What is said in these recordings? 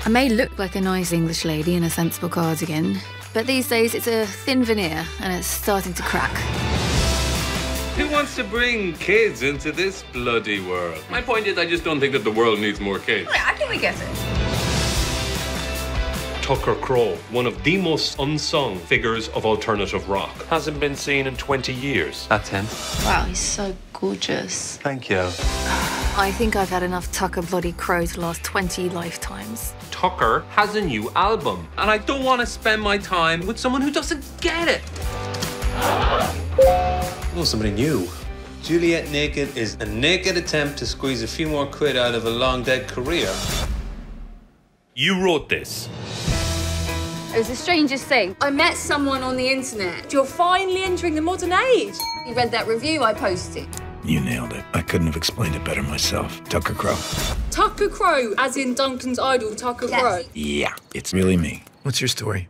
I may look like a nice English lady in a sensible cardigan, but these days it's a thin veneer and it's starting to crack. Who wants to bring kids into this bloody world? My point is, I just don't think that the world needs more kids. I think we get it. Tucker Crowe, one of the most unsung figures of alternative rock. Hasn't been seen in 20 years. That's him. Wow, he's so gorgeous. Thank you. I think I've had enough Tucker bloody Crowe to last 20 lifetimes. Tucker has a new album, and I don't want to spend my time with someone who doesn't get it. Oh, somebody new. Juliet naked is a naked attempt to squeeze a few more quid out of a long-dead career. You wrote this. It was the strangest thing. I met someone on the internet. You're finally entering the modern age. You read that review I posted. You nailed it. I couldn't have explained it better myself. Tucker Crowe. Tucker Crowe, as in Duncan's idol, Tucker Crowe. Yeah, it's really me. What's your story?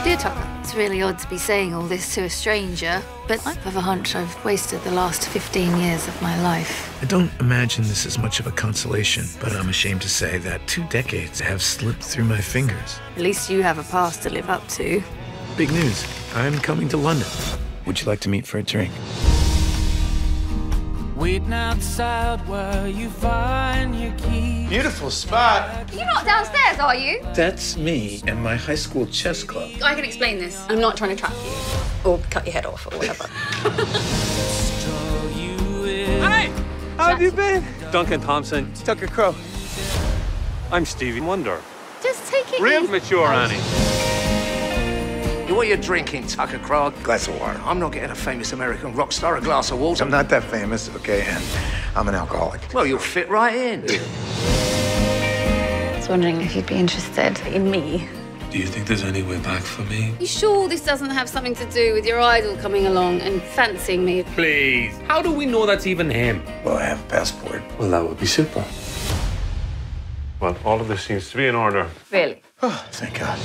Dear Tucker, it's really odd to be saying all this to a stranger, but I have a hunch I've wasted the last 15 years of my life. I don't imagine this is much of a consolation, but I'm ashamed to say that 2 decades have slipped through my fingers. At least you have a past to live up to. Big news. I'm coming to London. Would you like to meet for a drink? Waiting outside where you find your key. Beautiful spot. You're not downstairs, are you? That's me and my high school chess club. I can explain this. I'm not trying to trap you. Or cut your head off, or whatever. Hey! How have you been? Duncan Thompson, Tucker Crowe. I'm Stevie Wonder. Just take it Real easy. mature, Annie. What are you drinking, Tucker Crowe? Glass of water. I'm not getting a famous American rock star a glass of water. I'm not that famous, okay, and I'm an alcoholic. Well, you'll fit right in. I was wondering if you'd be interested in me. Do you think there's any way back for me? You sure this doesn't have something to do with your idol coming along and fancying me? Please. How do we know that's even him? Well, I have a passport. Well, that would be super. Well, all of this seems to be in order. Really? Oh, thank God.